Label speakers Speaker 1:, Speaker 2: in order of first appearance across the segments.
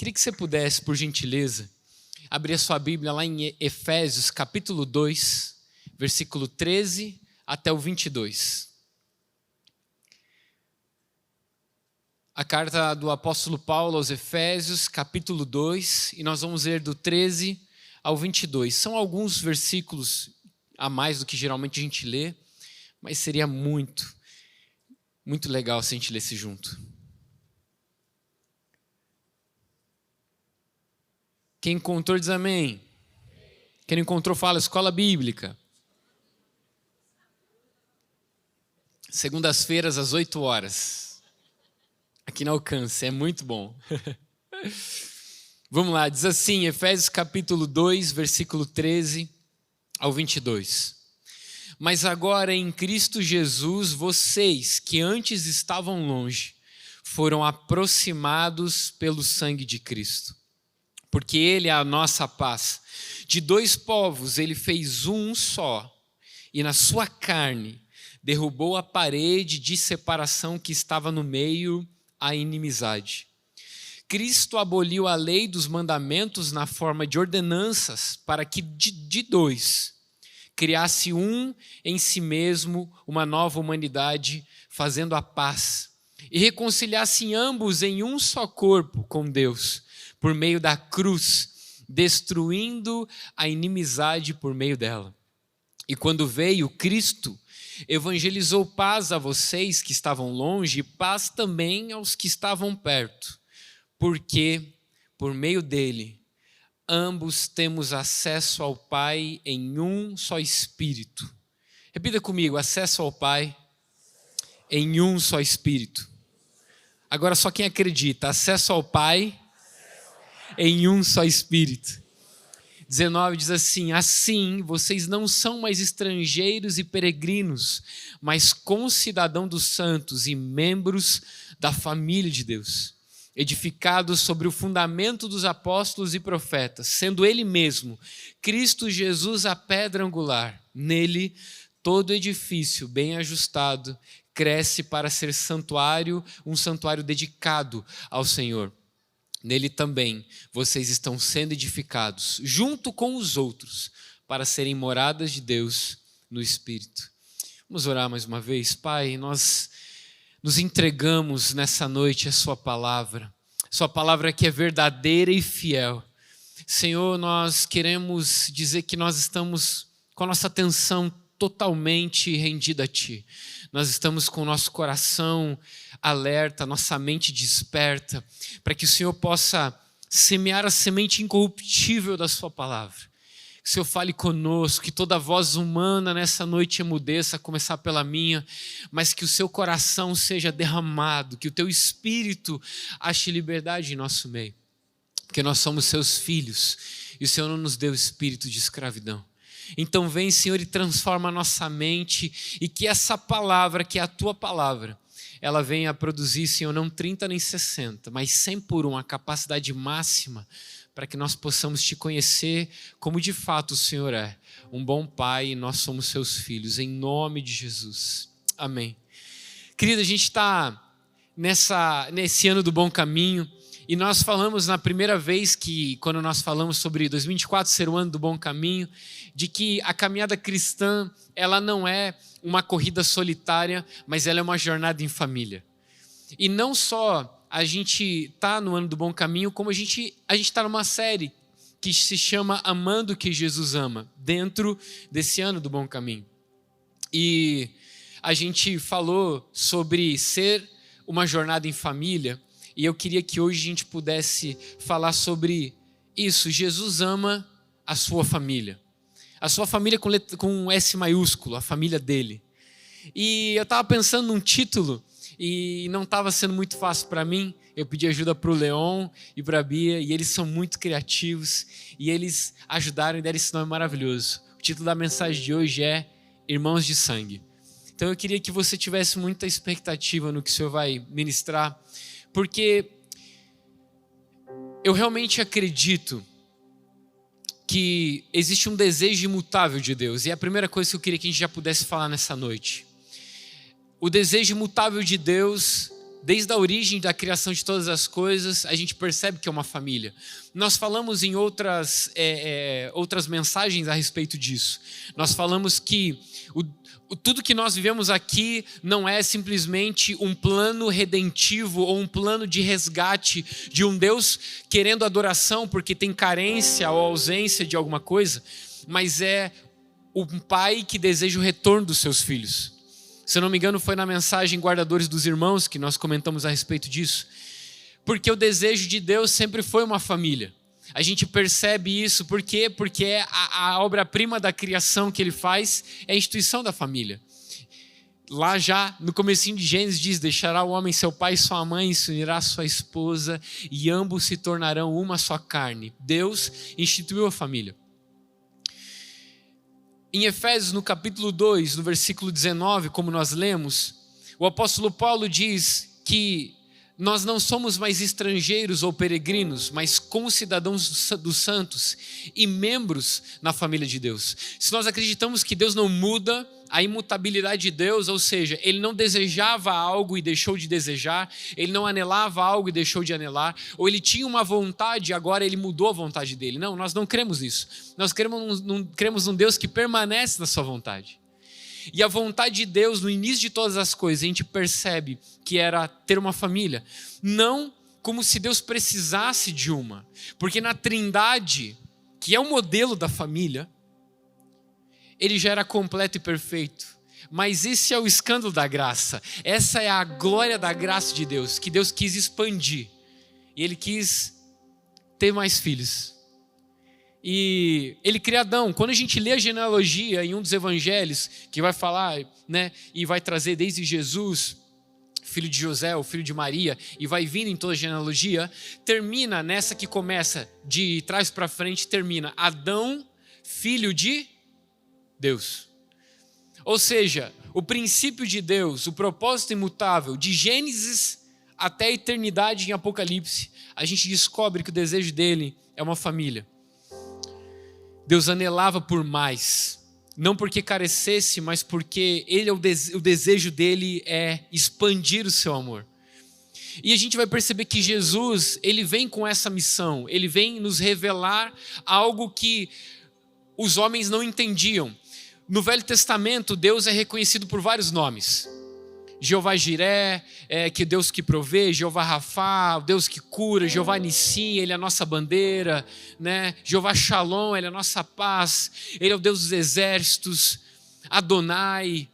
Speaker 1: Queria que você pudesse, por gentileza, abrir a sua Bíblia lá em Efésios, capítulo 2, versículo 13 até o 22. A carta do apóstolo Paulo aos Efésios, capítulo 2, e nós vamos ler do 13 ao 22. São alguns versículos a mais do que geralmente a gente lê, mas seria muito legal se a gente lesse junto. Quem encontrou diz amém. Quem não encontrou fala escola bíblica. Segundas-feiras às 8 horas. Aqui no Alcance, é muito bom. Vamos lá, diz assim, Efésios capítulo 2, versículo 13 ao 22. Mas agora em Cristo Jesus, vocês que antes estavam longe, foram aproximados pelo sangue de Cristo. Porque Ele é a nossa paz. De dois povos Ele fez um só, e na sua carne derrubou a parede de separação que estava no meio, a inimizade. Cristo aboliu a lei dos mandamentos na forma de ordenanças, para que de dois criasse um em si mesmo, uma nova humanidade, fazendo a paz, e reconciliasse ambos em um só corpo com Deus, por meio da cruz, destruindo a inimizade por meio dela. E quando veio Cristo, evangelizou paz a vocês que estavam longe e paz também aos que estavam perto, porque, por meio dele, ambos temos acesso ao Pai em um só Espírito. Repita comigo, acesso ao Pai em um só Espírito. Agora só quem acredita, acesso ao Pai em um só Espírito. 19 diz assim, assim vocês não são mais estrangeiros e peregrinos, mas concidadãos dos santos e membros da família de Deus, edificados sobre o fundamento dos apóstolos e profetas, sendo Ele mesmo, Cristo Jesus, a pedra angular. Nele, todo edifício bem ajustado cresce para ser santuário, um santuário dedicado ao Senhor. Nele também vocês estão sendo edificados, junto com os outros, para serem moradas de Deus no Espírito. Vamos orar mais uma vez. Pai, nós nos entregamos nessa noite a Sua palavra que é verdadeira e fiel. Senhor, nós queremos dizer que nós estamos com a nossa atenção totalmente rendida a Ti. Nós estamos com o nosso coração alerta, nossa mente desperta, para que o Senhor possa semear a semente incorruptível da Sua palavra. Que o Senhor fale conosco, que toda voz humana nessa noite emudeça, a começar pela minha, mas que o Seu coração seja derramado, que o Teu Espírito ache liberdade em nosso meio. Porque nós somos Seus filhos e o Senhor não nos deu espírito de escravidão. Então vem, Senhor, e transforma a nossa mente e que essa palavra, que é a Tua palavra, ela venha a produzir, Senhor, não 30 nem 60, mas 100 por 1, a capacidade máxima para que nós possamos Te conhecer como de fato o Senhor é, um bom Pai e nós somos Seus filhos, em nome de Jesus. Amém. Querida, a gente está nesse ano do bom caminho, e nós falamos na primeira vez que, quando nós falamos sobre 2024 ser o ano do bom caminho, de que a caminhada cristã, ela não é uma corrida solitária, mas ela é uma jornada em família. E não só a gente está no ano do bom caminho, como a gente está numa série que se chama Amando o que Jesus ama, dentro desse ano do bom caminho. E a gente falou sobre ser uma jornada em família, e eu queria que hoje a gente pudesse falar sobre isso. Jesus ama a sua família. A sua família com S maiúsculo, a família dele. E eu estava pensando num título e não estava sendo muito fácil para mim. Eu pedi ajuda para o Leon e para a Bia, e eles são muito criativos e eles ajudaram e deram esse nome maravilhoso. O título da mensagem de hoje é Irmãos de Sangue. Então eu queria que você tivesse muita expectativa no que o Senhor vai ministrar, porque eu realmente acredito que existe um desejo imutável de Deus. E é a primeira coisa que eu queria que a gente já pudesse falar nessa noite. O desejo imutável de Deus desde a origem da criação de todas as coisas, a gente percebe que é uma família. Nós falamos em outras mensagens a respeito disso. Nós falamos que tudo que nós vivemos aqui não é simplesmente um plano redentivo ou um plano de resgate de um Deus querendo adoração porque tem carência ou ausência de alguma coisa, mas é um pai que deseja o retorno dos seus filhos. Se eu não me engano, foi na mensagem Guardadores dos Irmãos que nós comentamos a respeito disso. Porque o desejo de Deus sempre foi uma família. A gente percebe isso, por quê? Porque a obra-prima da criação que ele faz é a instituição da família. Lá já no comecinho de Gênesis diz: deixará o homem seu pai e sua mãe, e se unirá a sua esposa, e ambos se tornarão uma só carne. Deus instituiu a família. Em Efésios, no capítulo 2, no versículo 19, como nós lemos, o apóstolo Paulo diz que nós não somos mais estrangeiros ou peregrinos, mas concidadãos dos santos e membros na família de Deus. Se nós acreditamos que Deus não muda, a imutabilidade de Deus, ou seja, ele não desejava algo e deixou de desejar, ele não anelava algo e deixou de anelar, ou ele tinha uma vontade e agora ele mudou a vontade dele. Não, nós não cremos nisso. Nós cremos num Deus que permanece na sua vontade. E a vontade de Deus, no início de todas as coisas, a gente percebe que era ter uma família. Não como se Deus precisasse de uma. Porque na Trindade, que é o modelo da família, ele já era completo e perfeito. Mas esse é o escândalo da graça. Essa é a glória da graça de Deus, que Deus quis expandir. E ele quis ter mais filhos. E ele cria Adão. Quando a gente lê a genealogia em um dos evangelhos, que vai falar, né, e vai trazer desde Jesus, filho de José, o filho de Maria, e vai vindo em toda a genealogia, termina nessa que começa de trás para frente, termina Adão, filho de Deus. Ou seja, o princípio de Deus, o propósito imutável, de Gênesis até a eternidade em Apocalipse, a gente descobre que o desejo dele é uma família. Deus anelava por mais, não porque carecesse, mas porque o desejo dele é expandir o seu amor. E a gente vai perceber que Jesus, ele vem com essa missão, ele vem nos revelar algo que os homens não entendiam. No Velho Testamento, Deus é reconhecido por vários nomes. Jeová Jiré, que é Deus que provê, Jeová Rafá, o Deus que cura, Jeová Nissim, ele é a nossa bandeira, né? Jeová Shalom, ele é a nossa paz, ele é o Deus dos exércitos, Adonai,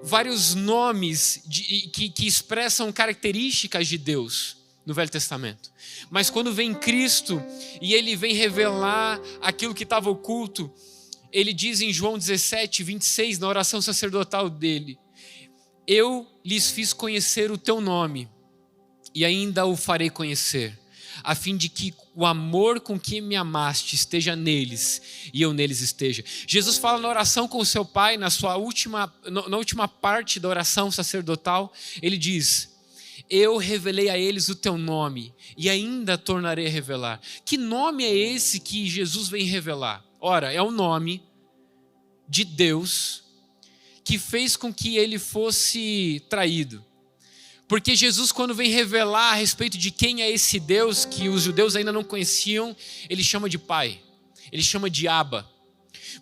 Speaker 1: vários nomes que expressam características de Deus no Velho Testamento. Mas quando vem Cristo e ele vem revelar aquilo que estava oculto, ele diz em João 17, 26, na oração sacerdotal dele: eu lhes fiz conhecer o teu nome e ainda o farei conhecer, a fim de que o amor com que me amaste esteja neles e eu neles esteja. Jesus fala na oração com o seu Pai, na última parte da oração sacerdotal, ele diz: eu revelei a eles o teu nome e ainda tornarei a revelar. Que nome é esse que Jesus vem revelar? Ora, é o nome de Deus que fez com que ele fosse traído. Porque Jesus, quando vem revelar a respeito de quem é esse Deus, que os judeus ainda não conheciam, ele chama de Pai, ele chama de Abba.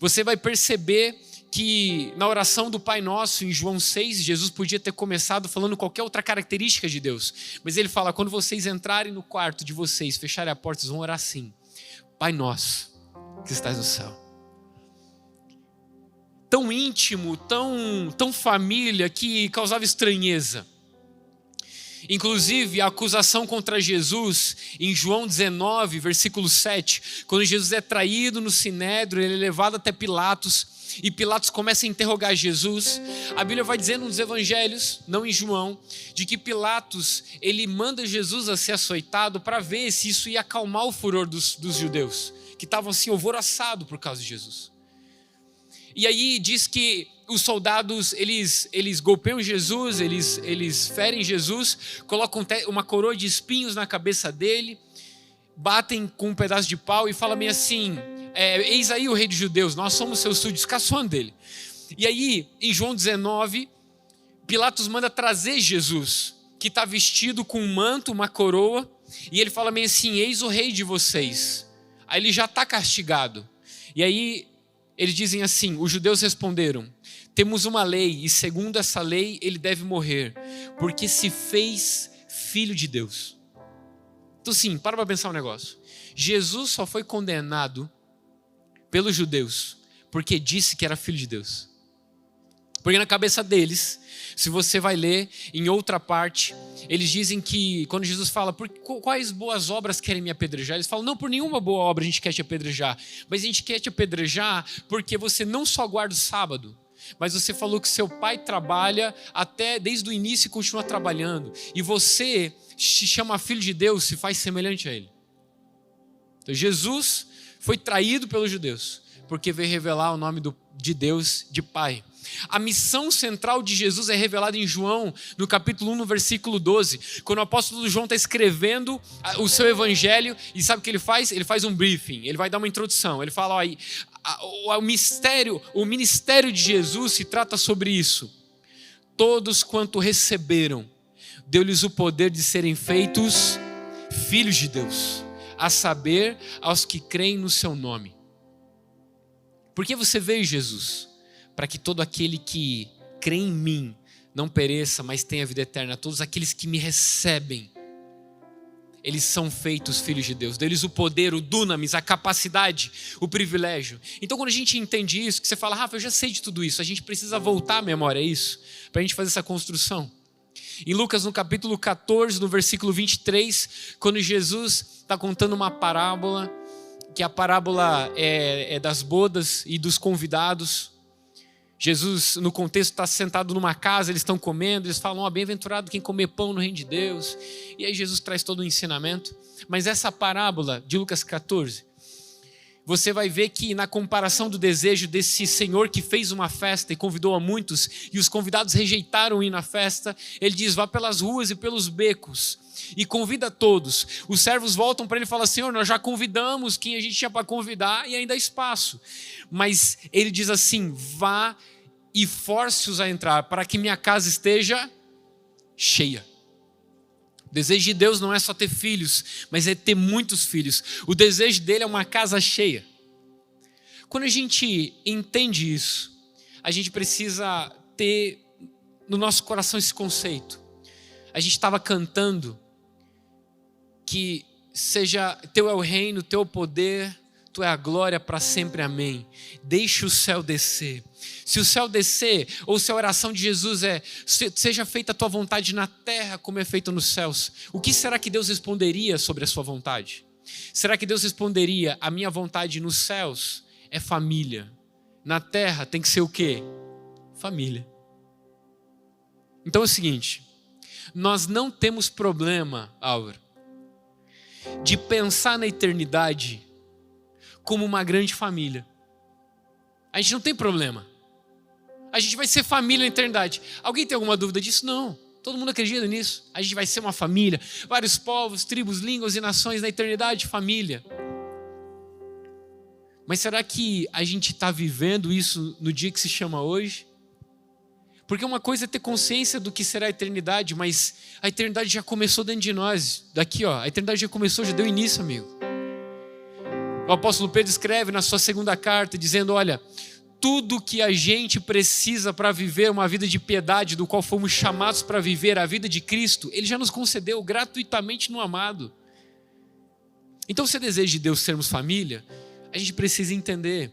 Speaker 1: Você vai perceber que na oração do Pai Nosso, em João 6, Jesus podia ter começado falando qualquer outra característica de Deus. Mas ele fala: quando vocês entrarem no quarto de vocês, fecharem a porta, vocês vão orar assim: Pai Nosso, que estás no céu. Tão íntimo, tão família, que causava estranheza. Inclusive, a acusação contra Jesus, em João 19, versículo 7, quando Jesus é traído no Sinédrio, ele é levado até Pilatos, e Pilatos começa a interrogar Jesus. A Bíblia vai dizendo nos evangelhos, não em João, de que Pilatos, ele manda Jesus a ser açoitado para ver se isso ia acalmar o furor dos judeus, que estavam assim alvoroçados por causa de Jesus. E aí diz que os soldados, eles golpeiam Jesus, eles ferem Jesus, colocam uma coroa de espinhos na cabeça dele, batem com um pedaço de pau e falam bem assim: eis aí o rei dos judeus, nós somos seus súditos, caçoando dele. E aí, em João 19, Pilatos manda trazer Jesus, que está vestido com um manto, uma coroa, e ele fala bem assim: eis o rei de vocês. Aí ele já está castigado. E aí eles dizem assim, os judeus responderam: temos uma lei, e segundo essa lei ele deve morrer, porque se fez filho de Deus. Então sim, para pensar um negócio. Jesus só foi condenado pelos judeus porque disse que era filho de Deus. Porque na cabeça deles, se você vai ler em outra parte, eles dizem que quando Jesus fala: por quais boas obras querem me apedrejar? Eles falam: não, por nenhuma boa obra a gente quer te apedrejar, mas a gente quer te apedrejar porque você não só guarda o sábado, mas você falou que seu pai trabalha até desde o início e continua trabalhando, e você se chama filho de Deus, se faz semelhante a ele. Então Jesus foi traído pelos judeus porque veio revelar o nome de Deus de Pai. A missão central de Jesus é revelada em João, no capítulo 1, no versículo 12, quando o apóstolo João está escrevendo o seu evangelho, e sabe o que ele faz? Ele faz um briefing, ele vai dar uma introdução, ele fala: ó, o ministério de Jesus se trata sobre isso. Todos quanto receberam, deu-lhes o poder de serem feitos filhos de Deus, a saber, aos que creem no seu nome. Por que você veio, Jesus? Para que todo aquele que crê em mim não pereça, mas tenha vida eterna. Todos aqueles que me recebem, eles são feitos filhos de Deus. Deles o poder, o dunamis, a capacidade, o privilégio. Então quando a gente entende isso, que você fala: Rafa, eu já sei de tudo isso, a gente precisa voltar à memória isso, para a gente fazer essa construção. Em Lucas, no capítulo 14, no versículo 23, quando Jesus está contando uma parábola, que a parábola é das bodas e dos convidados. Jesus, no contexto, está sentado numa casa, eles estão comendo, eles falam: bem-aventurado quem comer pão no reino de Deus. E aí Jesus traz todo o ensinamento. Mas essa parábola de Lucas 14, você vai ver que na comparação do desejo desse senhor que fez uma festa e convidou a muitos, e os convidados rejeitaram ir na festa, ele diz: vá pelas ruas e pelos becos e convida todos. Os servos voltam para ele e falam: Senhor, nós já convidamos quem a gente tinha para convidar e ainda há espaço. Mas ele diz assim: vá e force-os a entrar, para que minha casa esteja cheia. O desejo de Deus não é só ter filhos, mas é ter muitos filhos. O desejo dele é uma casa cheia. Quando a gente entende isso, a gente precisa ter no nosso coração esse conceito. A gente estava cantando que seja teu é o reino, teu é o poder, tu é a glória para sempre, amém. Deixa o céu descer. Se o céu descer, ou se a oração de Jesus é: seja feita a tua vontade na terra como é feita nos céus, o que será que Deus responderia sobre a sua vontade? Será que Deus responderia: a minha vontade nos céus é família, na terra tem que ser o quê? Família. Então é o seguinte, nós não temos problema, Álvaro, de pensar na eternidade como uma grande família. A gente não tem problema. A gente vai ser família na eternidade. Alguém tem alguma dúvida disso? Não. Todo mundo acredita nisso. A gente vai ser uma família. Vários povos, tribos, línguas e nações na eternidade, família. Mas será que a gente está vivendo isso no dia que se chama hoje? Porque uma coisa é ter consciência do que será a eternidade, mas a eternidade já começou dentro de nós. Daqui, ó, a eternidade já começou, já deu início, amigo. O apóstolo Pedro escreve na sua segunda carta, dizendo: olha, tudo que a gente precisa para viver uma vida de piedade, do qual fomos chamados para viver a vida de Cristo, Ele já nos concedeu gratuitamente no amado. Então, se é desejo de Deus sermos família, a gente precisa entender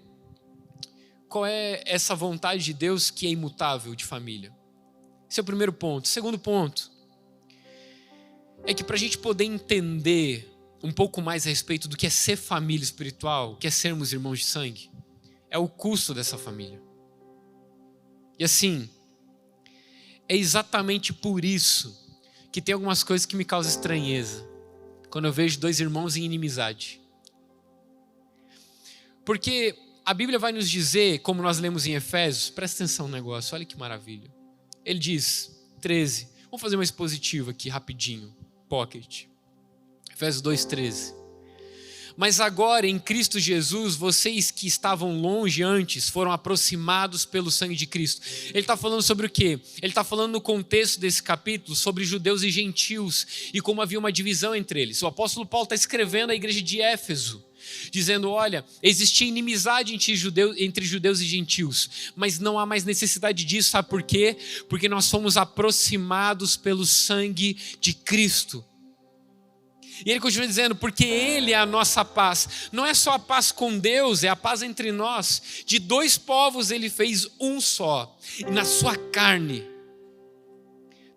Speaker 1: qual é essa vontade de Deus que é imutável de família. Esse é o primeiro ponto. O segundo ponto é que para a gente poder entender um pouco mais a respeito do que é ser família espiritual, o que é sermos irmãos de sangue, é o custo dessa família. E assim, é exatamente por isso que tem algumas coisas que me causam estranheza quando eu vejo dois irmãos em inimizade. Porque a Bíblia vai nos dizer, como nós lemos em Efésios, presta atenção no negócio, olha que maravilha. Ele diz, 13, vamos fazer uma expositiva aqui rapidinho, pocket. Efésios 2:13. Mas agora, em Cristo Jesus, vocês que estavam longe antes foram aproximados pelo sangue de Cristo. Ele está falando sobre o quê? Ele está falando no contexto desse capítulo sobre judeus e gentios e como havia uma divisão entre eles. O apóstolo Paulo está escrevendo à igreja de Éfeso, dizendo: olha, existia inimizade entre judeus e gentios, mas não há mais necessidade disso. Sabe por quê? Porque nós fomos aproximados pelo sangue de Cristo. E ele continua dizendo: porque Ele é a nossa paz. Não é só a paz com Deus, é a paz entre nós. De dois povos Ele fez um só, e na sua carne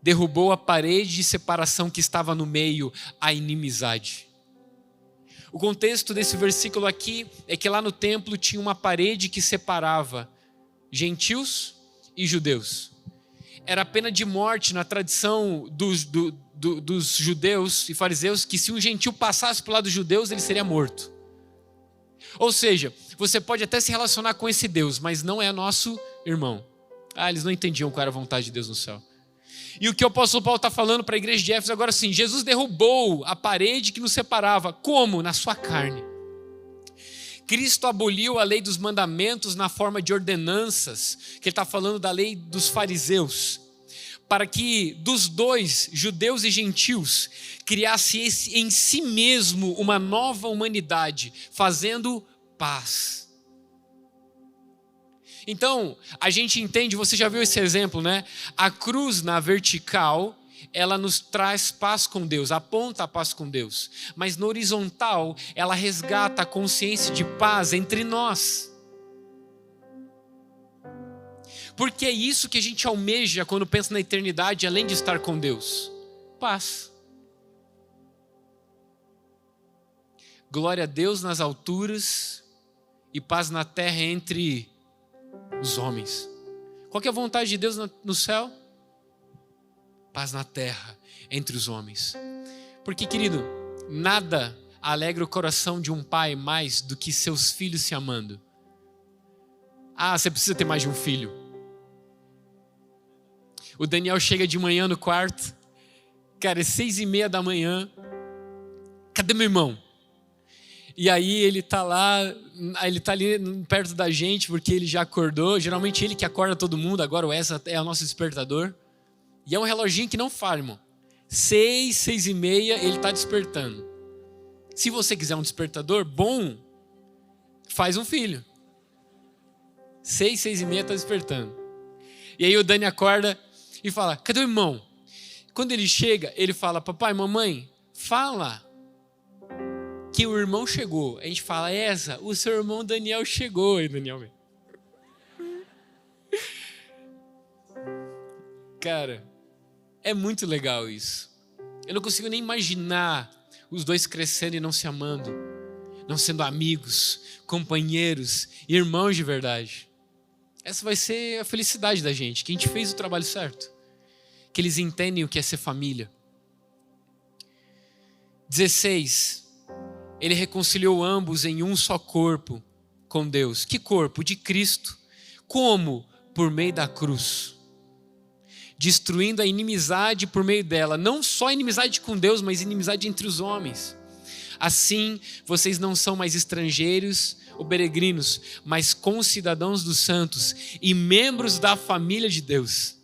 Speaker 1: derrubou a parede de separação que estava no meio, a inimizade. O contexto desse versículo aqui é que lá no templo tinha uma parede que separava gentios e judeus. Era a pena de morte na tradição dos judeus e fariseus, que se um gentil passasse para o lado dos judeus, ele seria morto. Ou seja, você pode até se relacionar com esse Deus, mas não é nosso irmão. Eles não entendiam qual era a vontade de Deus no céu. E o que o apóstolo Paulo está falando para a igreja de Éfeso agora, sim: Jesus derrubou a parede que nos separava. Como? Na sua carne. Cristo aboliu a lei dos mandamentos na forma de ordenanças, que ele está falando da lei dos fariseus, para que dos dois, judeus e gentios, criasse em si mesmo uma nova humanidade, fazendo paz. Então, a gente entende, você já viu esse exemplo, né? A cruz na vertical, ela nos traz paz com Deus, aponta a paz com Deus. Mas na horizontal, ela resgata a consciência de paz entre nós. Porque é isso que a gente almeja quando pensa na eternidade, além de estar com Deus: paz. Glória a Deus nas alturas e paz na terra entre os homens. Qual que é a vontade de Deus no céu? Paz na terra entre os homens. Porque, querido, nada alegra o coração de um pai mais do que seus filhos se amando. Você precisa ter mais de um filho. O Daniel chega de manhã no quarto, cara, é 6:30 da manhã. Cadê meu irmão? E aí ele tá lá, ele tá ali perto da gente porque ele já acordou. Geralmente ele que acorda todo mundo, agora o Essa é o nosso despertador. E é um reloginho que não falha, irmão. 6:30 ele tá despertando. Se você quiser um despertador bom, faz um filho. 6:30 tá despertando. E aí o Dani acorda e fala: cadê o irmão? Quando ele chega, ele fala: papai, mamãe, fala que o irmão chegou. A gente fala: Essa, o seu irmão Daniel chegou. E Daniel vem. Cara, é muito legal isso. Eu não consigo nem imaginar os dois crescendo e não se amando, não sendo amigos, companheiros, irmãos de verdade. Essa vai ser a felicidade da gente, que a gente fez o trabalho certo, que eles entendem o que é ser família. 16. Ele reconciliou ambos em um só corpo com Deus. Que corpo? De Cristo. Como? Por meio da cruz. Destruindo a inimizade por meio dela. Não só inimizade com Deus, mas inimizade entre os homens. Assim, vocês não são mais estrangeiros ou peregrinos, mas concidadãos dos santos e membros da família de Deus.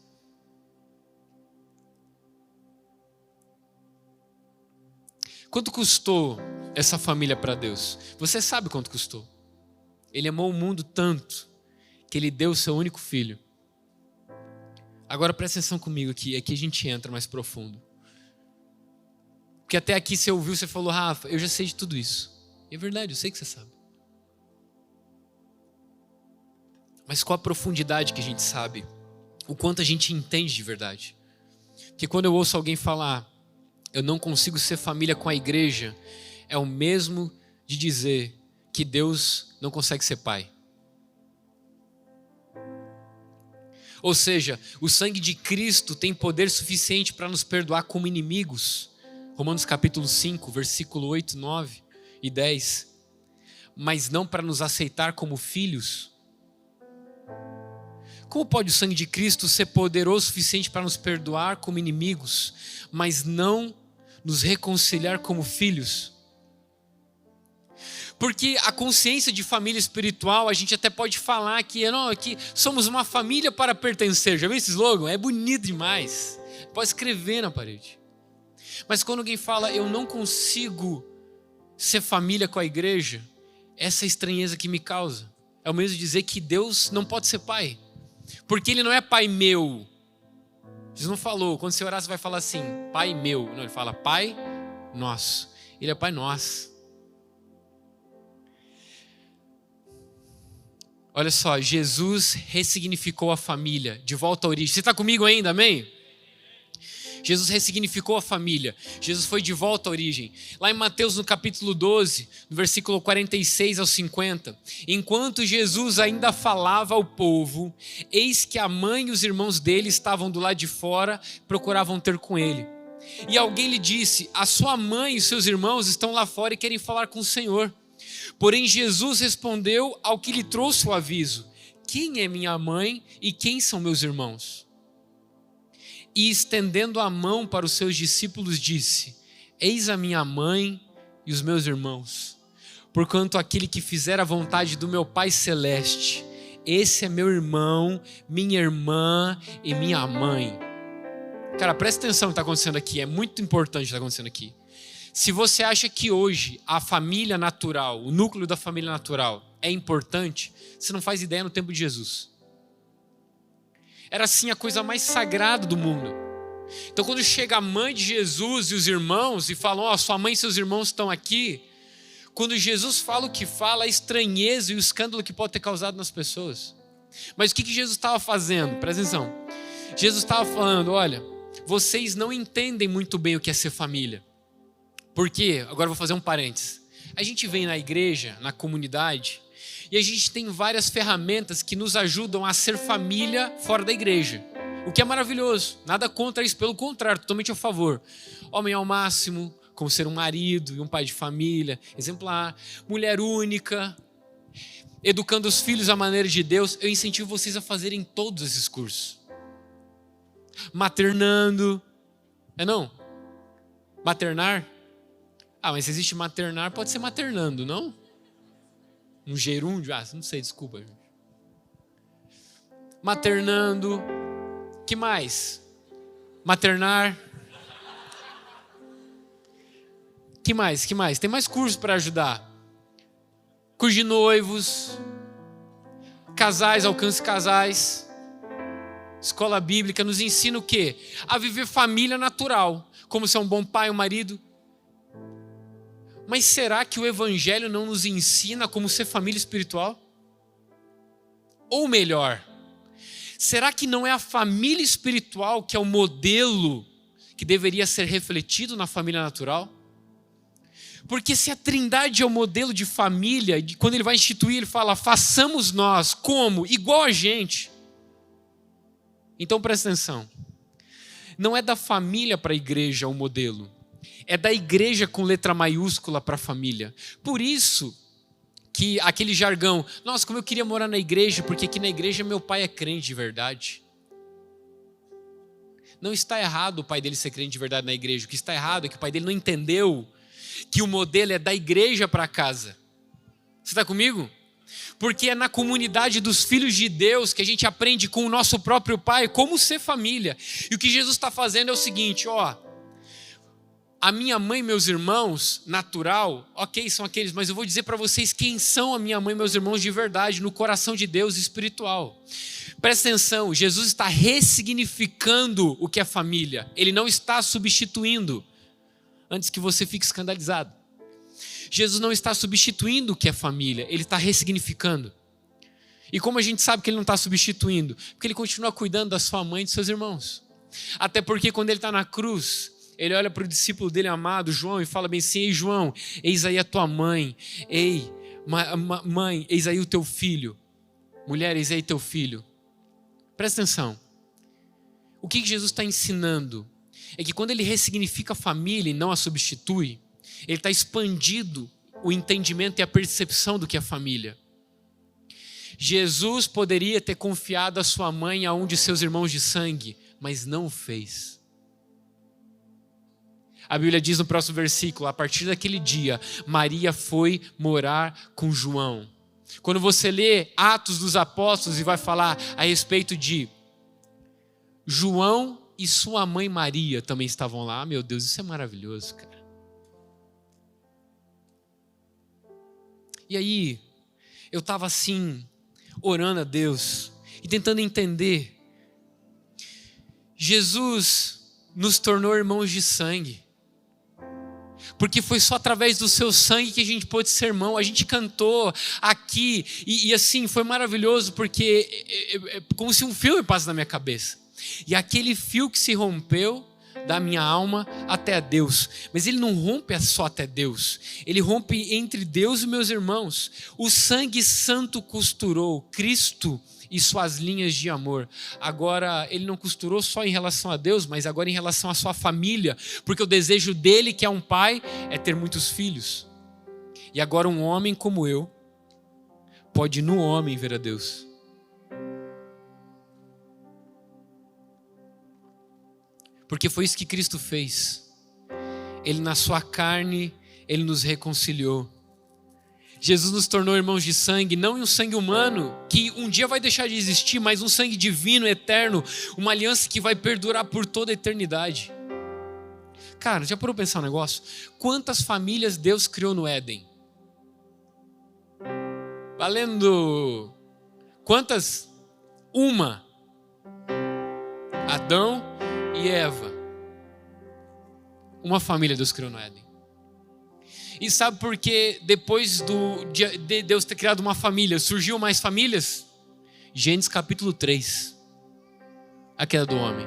Speaker 1: Quanto custou essa família para Deus? Você sabe quanto custou. Ele amou o mundo tanto que Ele deu o seu único filho. Agora presta atenção comigo aqui, aqui a gente entra mais profundo. Porque até aqui você ouviu, você falou: Rafa, eu já sei de tudo isso. E é verdade, eu sei que você sabe. Mas qual a profundidade que a gente sabe? O quanto a gente entende de verdade? Porque quando eu ouço alguém falar: eu não consigo ser família com a igreja, é o mesmo de dizer que Deus não consegue ser pai. Ou seja, o sangue de Cristo tem poder suficiente para nos perdoar como inimigos. Romanos capítulo 5, versículo 8, 9 e 10. Mas não para nos aceitar como filhos. Como pode o sangue de Cristo ser poderoso o suficiente para nos perdoar como inimigos, mas não nos reconciliar como filhos? Porque a consciência de família espiritual, a gente até pode falar que, não, que somos uma família para pertencer. Já viu esse slogan? É bonito demais. Pode escrever na parede. Mas quando alguém fala, eu não consigo ser família com a igreja, essa estranheza que me causa. É o mesmo dizer que Deus não pode ser pai. Porque Ele não é pai meu. Jesus não falou, quando você orar você vai falar assim, pai meu. Não, Ele fala pai nosso. Ele é pai nosso. Olha só, Jesus ressignificou a família, de volta à origem. Você está comigo ainda, amém? Jesus ressignificou a família. Jesus foi de volta à origem. Lá em Mateus, no capítulo 12, no versículo 46 ao 50. Enquanto Jesus ainda falava ao povo, eis que a mãe e os irmãos dele estavam do lado de fora, procuravam ter com ele. E alguém lhe disse, a sua mãe e seus irmãos estão lá fora e querem falar com o Senhor. Porém Jesus respondeu ao que lhe trouxe o aviso, quem é minha mãe e quem são meus irmãos? E estendendo a mão para os seus discípulos disse, eis a minha mãe e os meus irmãos, porquanto aquele que fizer a vontade do meu Pai Celeste, esse é meu irmão, minha irmã e minha mãe. Cara, presta atenção no que está acontecendo aqui, é muito importante o que está acontecendo aqui. Se você acha que hoje a família natural, o núcleo da família natural é importante, você não faz ideia no tempo de Jesus. Era assim a coisa mais sagrada do mundo. Então quando chega a mãe de Jesus e os irmãos e falam, ó, sua mãe e seus irmãos estão aqui, quando Jesus fala o que fala, a estranheza e o escândalo que pode ter causado nas pessoas. Mas o que Jesus estava fazendo? Presta atenção. Jesus estava falando, olha, vocês não entendem muito bem o que é ser família. Por quê? Agora eu vou fazer um parênteses. A gente vem na igreja, na comunidade, e a gente tem várias ferramentas que nos ajudam a ser família fora da igreja. O que é maravilhoso. Nada contra isso, pelo contrário, totalmente a favor. Homem ao máximo, como ser um marido e um pai de família, exemplar. Mulher única, educando os filhos à maneira de Deus. Eu incentivo vocês a fazerem todos esses cursos. Maternando. Não? Maternar? Mas se existe maternar, pode ser maternando, não? Um gerúndio? Não sei, desculpa. Gente. Maternando. Que mais? Maternar. Que mais? Tem mais cursos para ajudar. Curso de noivos. Casais, alcance casais. Escola bíblica nos ensina o quê? A viver família natural. Como ser um bom pai, um marido. Mas será que o Evangelho não nos ensina como ser família espiritual? Ou melhor, será que não é a família espiritual que é o modelo que deveria ser refletido na família natural? Porque se a Trindade é o modelo de família, quando ele vai instituir, ele fala, façamos nós como? Igual a gente. Então presta atenção, não é da família para a igreja o modelo. É da igreja com letra maiúscula para a família. Por isso que aquele jargão, nossa, como eu queria morar na igreja, porque aqui na igreja meu pai é crente de verdade. Não está errado o pai dele ser crente de verdade na igreja. O que está errado é que o pai dele não entendeu que o modelo é da igreja para casa. Você está comigo? Porque é na comunidade dos filhos de Deus que a gente aprende com o nosso próprio pai como ser família. E o que Jesus está fazendo é o seguinte, a minha mãe e meus irmãos, natural, ok, são aqueles, mas eu vou dizer para vocês quem são a minha mãe e meus irmãos de verdade, no coração de Deus espiritual. Presta atenção, Jesus está ressignificando o que é família, Ele não está substituindo, antes que você fique escandalizado. Jesus não está substituindo o que é família, Ele está ressignificando. E como a gente sabe que Ele não está substituindo? Porque Ele continua cuidando da sua mãe e dos seus irmãos. Até porque quando Ele está na cruz, Ele olha para o discípulo dele amado, João, e fala bem assim, ei João, eis aí a tua mãe, ei mãe, eis aí o teu filho, mulher, eis aí teu filho. Presta atenção, o que Jesus está ensinando é que quando Ele ressignifica a família e não a substitui, Ele está expandindo o entendimento e a percepção do que é família. Jesus poderia ter confiado a sua mãe a um de seus irmãos de sangue, mas não o fez. A Bíblia diz no próximo versículo, a partir daquele dia, Maria foi morar com João. Quando você lê Atos dos Apóstolos e vai falar a respeito de João e sua mãe Maria também estavam lá. Meu Deus, isso é maravilhoso, cara. E aí, eu estava assim, orando a Deus e tentando entender. Jesus nos tornou irmãos de sangue. Porque foi só através do seu sangue que a gente pôde ser irmão. A gente cantou aqui e assim, foi maravilhoso porque é como se um filme passa na minha cabeça. E aquele fio que se rompeu da minha alma até a Deus. Mas ele não rompe só até Deus. Ele rompe entre Deus e meus irmãos. O sangue santo costurou Cristo e suas linhas de amor. Agora, ele não costurou só em relação a Deus, mas agora em relação à sua família. Porque o desejo dele, que é um pai, é ter muitos filhos. E agora um homem como eu pode no homem ver a Deus. Porque foi isso que Cristo fez. Ele na sua carne, ele nos reconciliou. Jesus nos tornou irmãos de sangue, não em um sangue humano, que um dia vai deixar de existir, mas um sangue divino, eterno, uma aliança que vai perdurar por toda a eternidade. Cara, já parou pra pensar um negócio? Quantas famílias Deus criou no Éden? Valendo quantas? Uma. Adão e Eva. Uma família Deus criou no Éden. E sabe por que depois de Deus ter criado uma família, surgiu mais famílias? Gênesis capítulo 3. A queda do homem.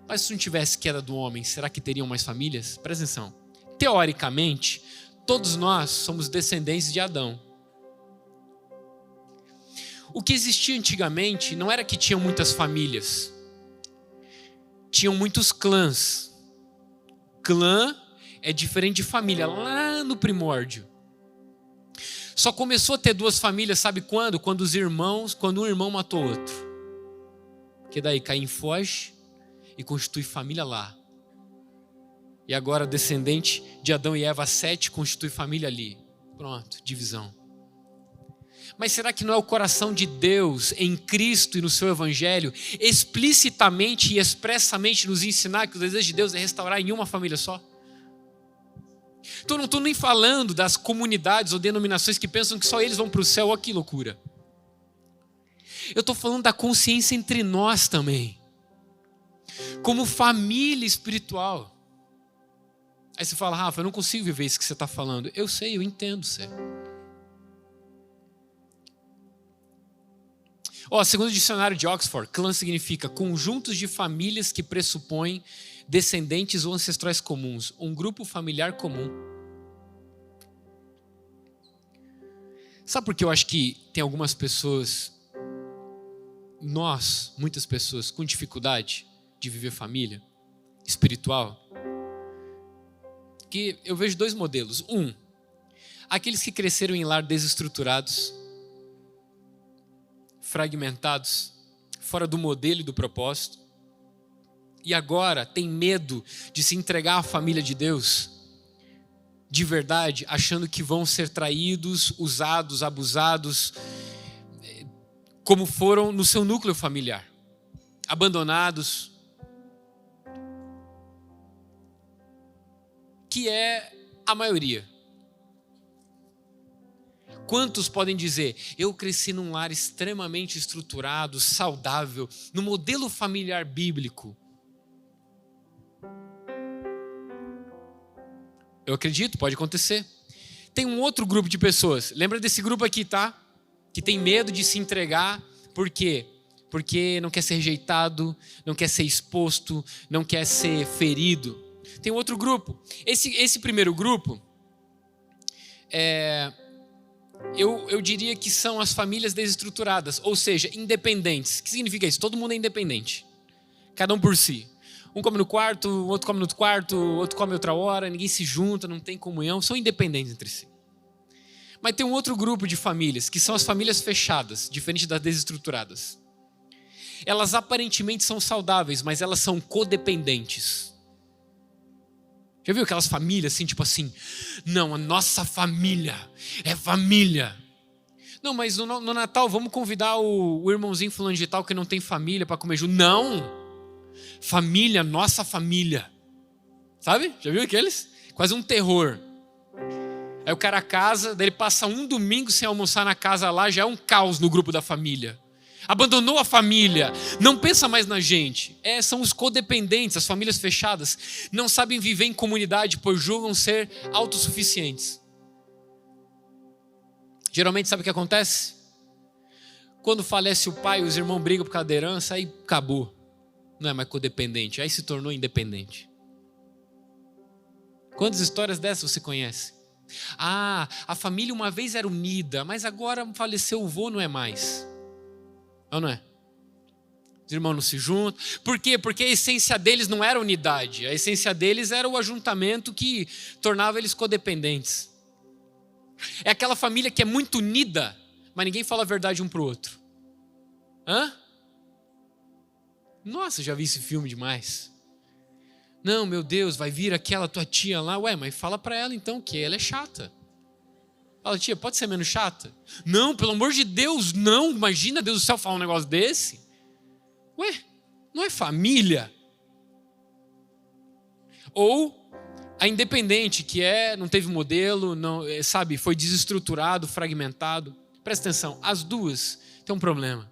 Speaker 1: Mas se não tivesse queda do homem, será que teriam mais famílias? Presta atenção. Teoricamente, todos nós somos descendentes de Adão. O que existia antigamente não era que tinham muitas famílias. Tinham muitos clãs. Clã é diferente de família, lá no primórdio. Só começou a ter duas famílias, sabe quando? Quando um irmão matou outro. Que daí Caim foge e constitui família lá. E agora descendente de Adão e Eva, Sete, constitui família ali. Pronto, divisão. Mas será que não é o coração de Deus em Cristo e no seu Evangelho explicitamente e expressamente nos ensinar que o desejo de Deus é restaurar em uma família só? Então não estou nem falando das comunidades ou denominações que pensam que só eles vão para o céu. Olha que loucura. Eu estou falando da consciência entre nós também. Como família espiritual. Aí você fala, Rafa, eu não consigo viver isso que você está falando. Eu sei, eu entendo, sério. Segundo o dicionário de Oxford, clã significa conjuntos de famílias que pressupõem descendentes ou ancestrais comuns, um grupo familiar comum. Sabe por que eu acho que tem algumas pessoas, muitas pessoas, com dificuldade de viver família espiritual? Que eu vejo dois modelos. Aqueles que cresceram em lar desestruturados, fragmentados, fora do modelo e do propósito, e agora tem medo de se entregar à família de Deus, de verdade, achando que vão ser traídos, usados, abusados, como foram no seu núcleo familiar, abandonados, que é a maioria. Quantos podem dizer, eu cresci num lar extremamente estruturado, saudável, no modelo familiar bíblico? Eu acredito, pode acontecer. Tem um outro grupo de pessoas, lembra desse grupo aqui, tá? Que tem medo de se entregar, por quê? Porque não quer ser rejeitado, não quer ser exposto, não quer ser ferido. Tem outro grupo. Esse primeiro grupo, eu diria que são as famílias desestruturadas, ou seja, independentes. O que significa isso? Todo mundo é independente, cada um por si. Um come no quarto, o outro come no outro quarto, o outro come outra hora, ninguém se junta, não tem comunhão, são independentes entre si. Mas tem um outro grupo de famílias, que são as famílias fechadas, diferente das desestruturadas. Elas aparentemente são saudáveis, mas elas são codependentes. Já viu aquelas famílias assim, tipo assim, não, a nossa família é família. Não, mas no Natal vamos convidar o irmãozinho fulano de tal que não tem família para comer junto. Não, família, nossa família. Sabe? Já viu aqueles? Quase um terror. Aí o cara casa, daí ele passa um domingo sem almoçar na casa lá, já é um caos no grupo da família. Abandonou a família, não pensa mais na gente. São os codependentes, as famílias fechadas. Não sabem viver em comunidade, pois julgam ser autossuficientes. Geralmente sabe o que acontece? Quando falece o pai, os irmãos brigam por causa da herança, aí acabou. Não é mais codependente, aí se tornou independente. Quantas histórias dessas você conhece? A família uma vez era unida, mas agora faleceu o vô, não é mais. Ou não é? Os irmãos não se juntam. Por quê? Porque a essência deles não era unidade. A essência deles era o ajuntamento que tornava eles codependentes. É aquela família que é muito unida, mas ninguém fala a verdade um para o outro. Nossa, já vi esse filme demais. Não, meu Deus, vai vir aquela tua tia lá. Ué, mas fala para ela então que ela é chata. Fala, tia, pode ser menos chata? Não, pelo amor de Deus, não. Imagina Deus do céu falar um negócio desse. Ué, não é família? Ou a independente, que não teve modelo, não, sabe, foi desestruturado, fragmentado. Presta atenção, as duas têm um problema.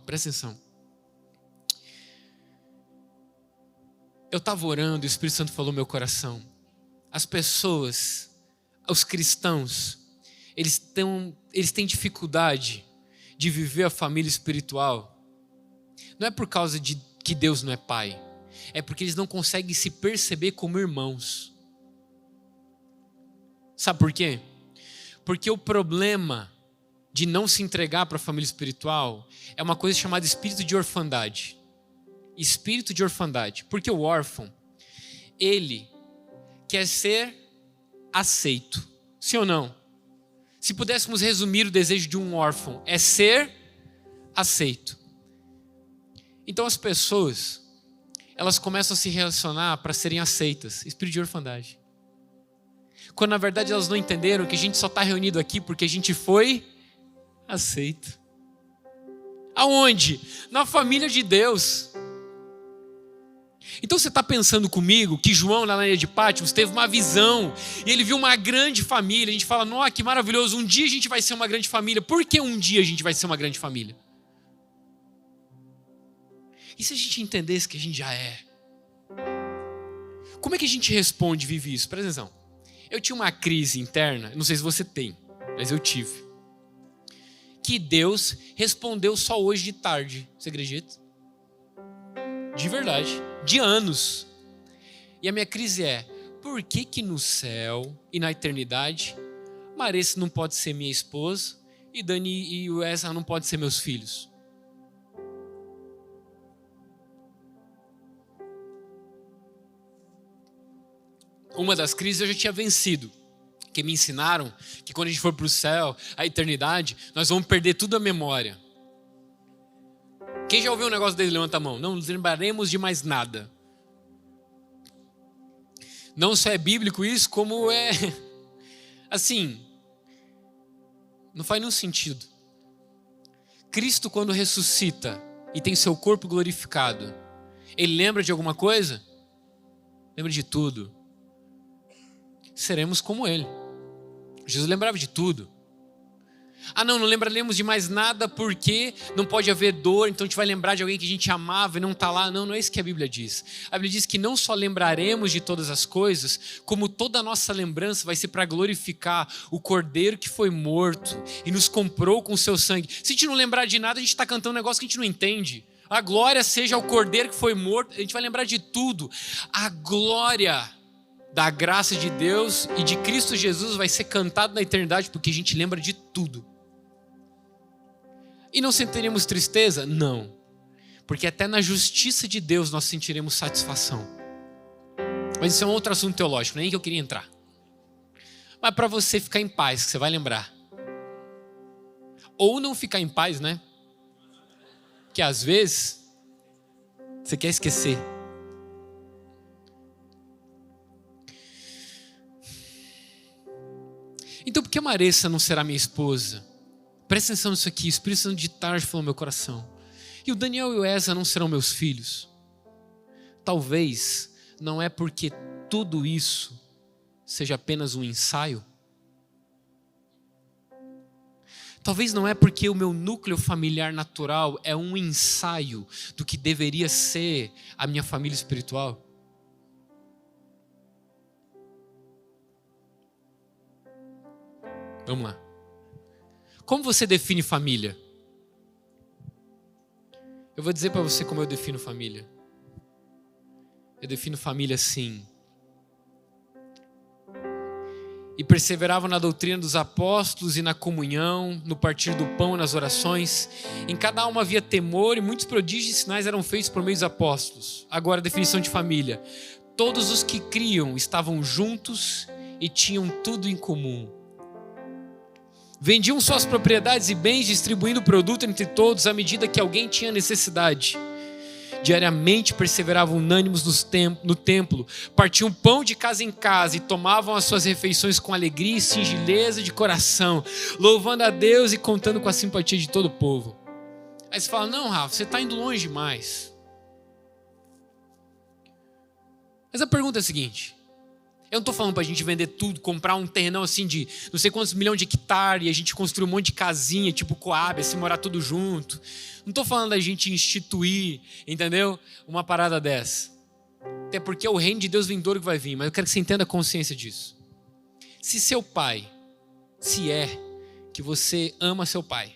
Speaker 1: Presta atenção. Eu estava orando e o Espírito Santo falou no meu coração. As pessoas, os cristãos, eles têm dificuldade de viver a família espiritual. Não é por causa de que Deus não é pai. É porque eles não conseguem se perceber como irmãos. Sabe por quê? Porque o problema de não se entregar para a família espiritual é uma coisa chamada espírito de orfandade. Espírito de orfandade. Porque o órfão, ele quer ser aceito. Sim ou não? Se pudéssemos resumir o desejo de um órfão, é ser aceito. Então as pessoas, elas começam a se relacionar para serem aceitas. Espírito de orfandade. Quando na verdade elas não entenderam que a gente só está reunido aqui porque a gente foi aceito. Aonde? Na família de Deus. Então você está pensando comigo que João lá na ilha de Pátimos teve uma visão e ele viu uma grande família. A gente fala, nossa, que maravilhoso, um dia a gente vai ser uma grande família. Por que um dia a gente vai ser uma grande família? E se a gente entendesse que a gente já é? Como é que a gente responde e vive isso? Presta atenção. Eu tinha uma crise interna, não sei se você tem, mas eu tive. Que Deus respondeu só hoje de tarde. Você acredita? De verdade. De anos. E a minha crise é, por que no céu e na eternidade, Marissa não pode ser minha esposa e Dani e o Essa não pode ser meus filhos? Uma das crises eu já tinha vencido. Que me ensinaram que quando a gente for para o céu, a eternidade, nós vamos perder tudo a memória. Quem já ouviu um negócio dele, levanta a mão. Não nos lembraremos de mais nada. Não só é bíblico isso, como é... Assim, não faz nenhum sentido. Cristo, quando ressuscita e tem seu corpo glorificado, ele lembra de alguma coisa? Lembra de tudo. Seremos como ele. Jesus lembrava de tudo. Não lembraremos de mais nada porque não pode haver dor, então a gente vai lembrar de alguém que a gente amava e não está lá. Não é isso que a Bíblia diz. A Bíblia diz que não só lembraremos de todas as coisas, como toda a nossa lembrança vai ser para glorificar o Cordeiro que foi morto e nos comprou com o seu sangue. Se a gente não lembrar de nada, a gente está cantando um negócio que a gente não entende. A glória seja ao Cordeiro que foi morto. A gente vai lembrar de tudo. A glória da graça de Deus e de Cristo Jesus vai ser cantado na eternidade porque a gente lembra de tudo. E não sentiremos tristeza? Não. Porque até na justiça de Deus nós sentiremos satisfação. Mas isso é um outro assunto teológico, nem que eu queria entrar. Mas para você ficar em paz, que você vai lembrar. Ou não ficar em paz, né? Que às vezes você quer esquecer. Então por que a Maressa não será minha esposa? Presta atenção nisso aqui, o Espírito Santo de tarde falou no meu coração. E o Daniel e o Esa não serão meus filhos? Talvez não é porque tudo isso seja apenas um ensaio. Talvez não é porque o meu núcleo familiar natural é um ensaio do que deveria ser a minha família espiritual. Vamos lá. Como você define família? Eu vou dizer para você como eu defino família. Eu defino família assim. E perseveravam na doutrina dos apóstolos e na comunhão, no partir do pão e nas orações. Em cada alma havia temor e muitos prodígios e sinais eram feitos por meio dos apóstolos. Agora a definição de família. Todos os que criam estavam juntos e tinham tudo em comum. Vendiam suas propriedades e bens, distribuindo o produto entre todos à medida que alguém tinha necessidade. Diariamente perseveravam unânimes no templo, partiam pão de casa em casa e tomavam as suas refeições com alegria e singeleza de coração, louvando a Deus e contando com a simpatia de todo o povo. Aí você fala, não, Rafa, você está indo longe demais. Mas a pergunta é a seguinte, eu não estou falando para a gente vender tudo, comprar um terrenão assim de não sei quantos milhões de hectares e a gente construir um monte de casinha, tipo Coab, assim, morar tudo junto. Não estou falando da gente instituir, entendeu? Uma parada dessa. Até porque é o reino de Deus vindouro que vai vir, mas eu quero que você entenda a consciência disso. Se seu pai, se é que você ama seu pai,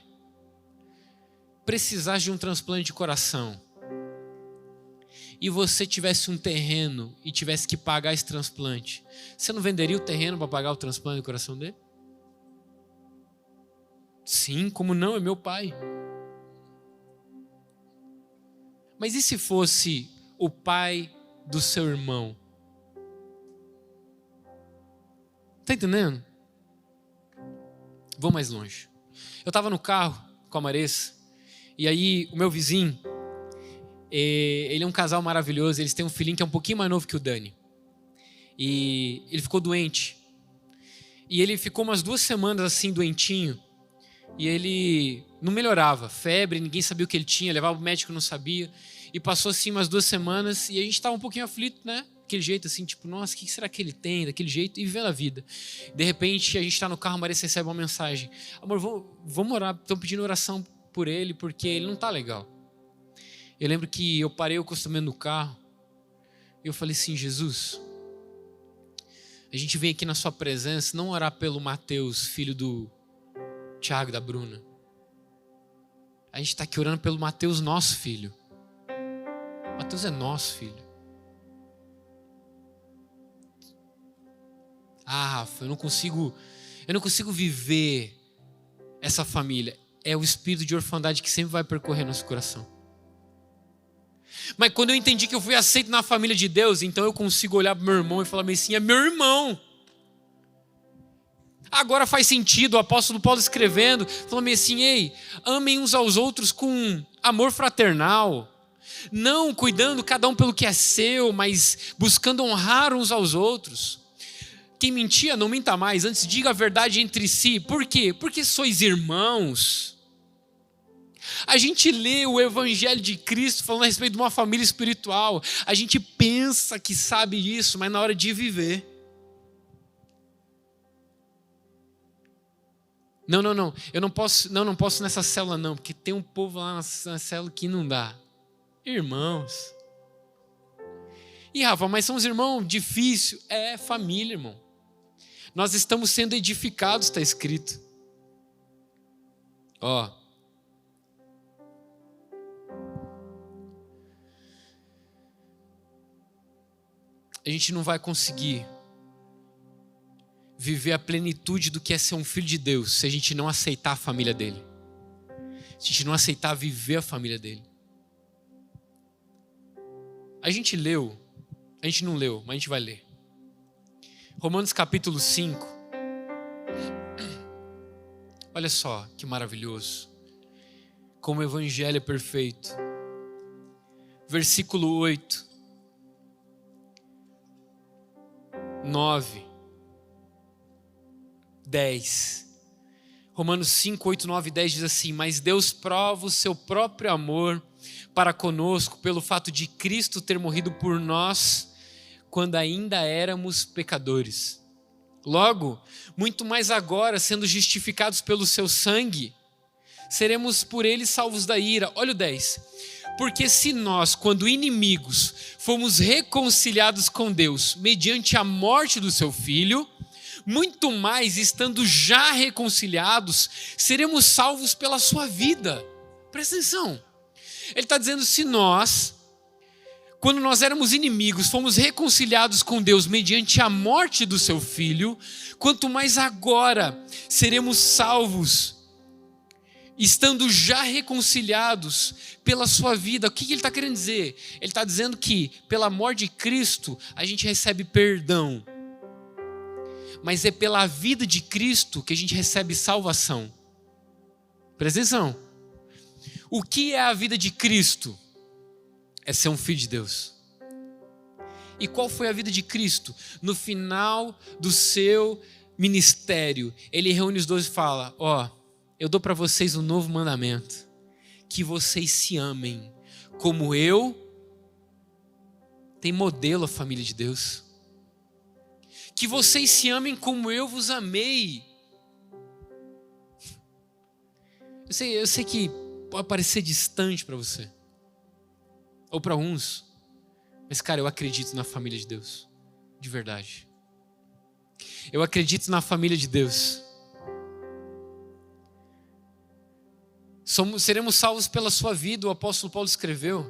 Speaker 1: precisasse de um transplante de coração, e você tivesse um terreno e tivesse que pagar esse transplante, você não venderia o terreno para pagar o transplante do coração dele? Sim, como não? É meu pai. Mas e se fosse o pai do seu irmão? Está entendendo? Vou mais longe. Eu estava no carro com a Maressa, e aí o meu vizinho, ele é um casal maravilhoso, eles têm um filhinho que é um pouquinho mais novo que o Dani. E ele ficou doente. E ele ficou umas 2 semanas assim, doentinho. E ele não melhorava, febre, ninguém sabia o que ele tinha, levava o médico, não sabia. E passou assim umas 2 semanas e a gente estava um pouquinho aflito, né? Daquele jeito assim, tipo, nossa, o que será que ele tem? Daquele jeito, e vivendo a vida. De repente a gente está no carro, a Marissa recebe uma mensagem. Amor, vamos orar, estão pedindo oração por ele porque ele não está legal. Eu lembro que eu parei o acostamento no carro e eu falei assim, Jesus, a gente vem aqui na sua presença não orar pelo Mateus, filho do Tiago e da Bruna. A gente está aqui orando pelo Mateus, nosso filho. Mateus é nosso filho. Rafa, eu não consigo viver essa família. É o espírito de orfandade que sempre vai percorrer nosso coração. Mas quando eu entendi que eu fui aceito na família de Deus, então eu consigo olhar para meu irmão e falar assim, é meu irmão. Agora faz sentido, o apóstolo Paulo escrevendo, falando assim, ei, amem uns aos outros com amor fraternal. Não cuidando cada um pelo que é seu, mas buscando honrar uns aos outros. Quem mentia, não minta mais, antes diga a verdade entre si. Por quê? Porque sois irmãos. A gente lê o Evangelho de Cristo falando a respeito de uma família espiritual. A gente pensa que sabe isso, mas na hora de viver. Não. Eu não posso nessa célula não, porque tem um povo lá na célula que não dá. Irmãos. E Rafa, mas são os irmãos difíceis. É família, irmão. Nós estamos sendo edificados, está escrito. A gente não vai conseguir viver a plenitude do que é ser um filho de Deus se a gente não aceitar a família dele. Se a gente não aceitar viver a família dele. A gente não leu, mas a gente vai ler. Romanos capítulo 5. Olha só que maravilhoso. Como o evangelho é perfeito. Versículo 8. 9. 10. Romanos 5, 8, 9 e 10 diz assim: mas Deus prova o seu próprio amor para conosco pelo fato de Cristo ter morrido por nós quando ainda éramos pecadores. Logo, muito mais agora, sendo justificados pelo seu sangue, seremos por ele salvos da ira. Olha o 10. Porque se nós, quando inimigos, fomos reconciliados com Deus mediante a morte do seu Filho, muito mais, estando já reconciliados, seremos salvos pela sua vida. Presta atenção. Ele está dizendo, se nós, quando nós éramos inimigos, fomos reconciliados com Deus mediante a morte do seu Filho, quanto mais agora seremos salvos, estando já reconciliados pela sua vida. O que ele está querendo dizer? Ele está dizendo que pela morte de Cristo a gente recebe perdão, mas é pela vida de Cristo que a gente recebe salvação. Presta atenção. O que é a vida de Cristo? É ser um filho de Deus. E qual foi a vida de Cristo? No final do seu ministério, ele reúne os 12 e fala: eu dou para vocês um novo mandamento, que vocês se amem como eu. Tem modelo a família de Deus. Que vocês se amem como eu vos amei. Eu sei que pode parecer distante para você, ou para uns, mas cara, eu acredito na família de Deus, de verdade. Eu acredito na família de Deus. Seremos salvos pela sua vida, o apóstolo Paulo escreveu.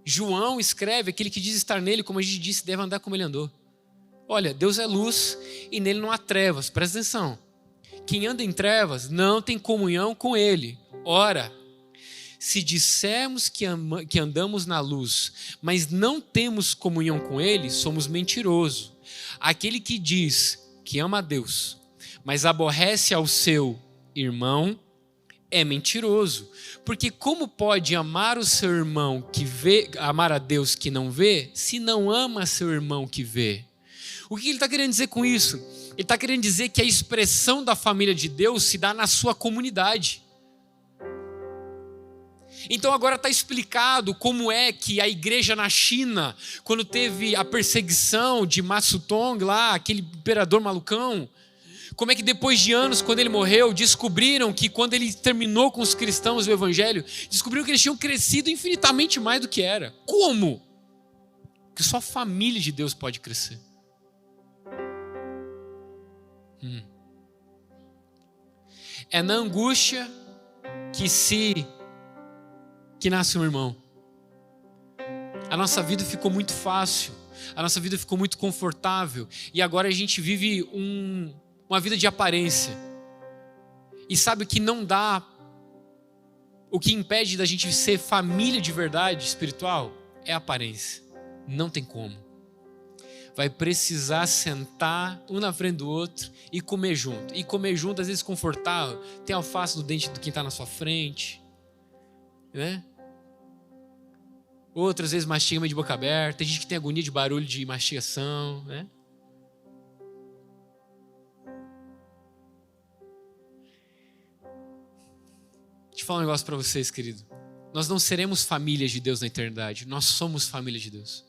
Speaker 1: João escreve, aquele que diz estar nele, como a gente disse, deve andar como ele andou. Olha, Deus é luz e nele não há trevas. Presta atenção. Quem anda em trevas não tem comunhão com ele. Ora, se dissermos que andamos na luz, mas não temos comunhão com ele, somos mentirosos. Aquele que diz que ama a Deus, mas aborrece ao seu irmão, é mentiroso. Porque como pode amar o seu irmão que vê, amar a Deus que não vê, se não ama seu irmão que vê? O que ele está querendo dizer com isso? Ele está querendo dizer que a expressão da família de Deus se dá na sua comunidade. Então agora está explicado como é que a igreja na China, quando teve a perseguição de Mao Tse-tung lá, aquele imperador malucão, como é que depois de anos, quando ele morreu, descobriram que quando ele terminou com os cristãos o evangelho, descobriram que eles tinham crescido infinitamente mais do que era. Como? Que só a família de Deus pode crescer. É na angústia que nasce um irmão. A nossa vida ficou muito fácil, a nossa vida ficou muito confortável, e agora a gente vive uma vida de aparência. E sabe o que não dá, o que impede da gente ser família de verdade espiritual? É a aparência. Não tem como. Vai precisar sentar um na frente do outro e comer junto. E comer junto, às vezes confortável. Tem alface no dente de quem está na sua frente, né? Outras vezes mastiga meio de boca aberta. Tem gente que tem agonia de barulho de mastigação, né? Deixa eu falar um negócio para vocês, querido. Nós não seremos famílias de Deus na eternidade. Nós somos família de Deus.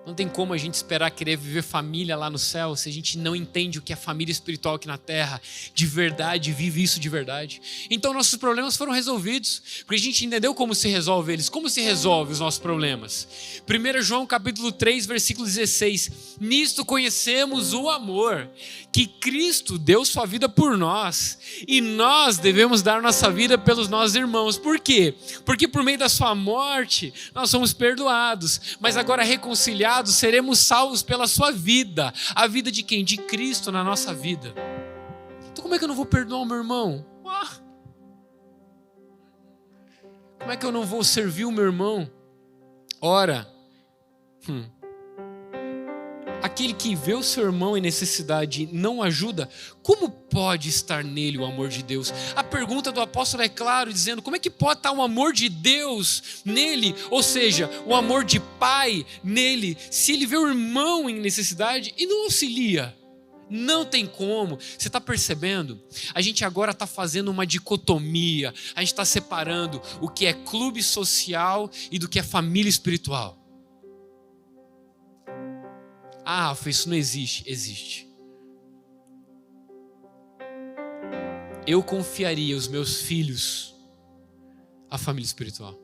Speaker 1: Não tem como a gente esperar querer viver família lá no céu se a gente não entende o que é família espiritual aqui na terra, de verdade, vive isso de verdade. Então nossos problemas foram resolvidos, porque a gente entendeu como se resolve eles. Como se resolve os nossos problemas? 1 João capítulo 3, versículo 16. Nisto conhecemos o amor, que Cristo deu sua vida por nós, e nós devemos dar nossa vida pelos nossos irmãos. Por quê? Porque por meio da sua morte nós somos perdoados, mas agora reconciliados, seremos salvos pela sua vida. A vida de quem? De Cristo na nossa vida. Então como é que eu não vou perdoar o meu irmão? Como é que eu não vou servir o meu irmão? Ora, aquele que vê o seu irmão em necessidade e não ajuda, como pode estar nele o amor de Deus? A pergunta do apóstolo é claro, dizendo, como é que pode estar o amor de Deus nele? Ou seja, o amor de pai nele, se ele vê o irmão em necessidade e não auxilia, Não tem como. Você está percebendo? A gente agora está fazendo uma dicotomia. A gente está separando o que é clube social e do que é família espiritual. Ah, Rafa, isso não existe. Existe. Eu confiaria os meus filhos à família espiritual.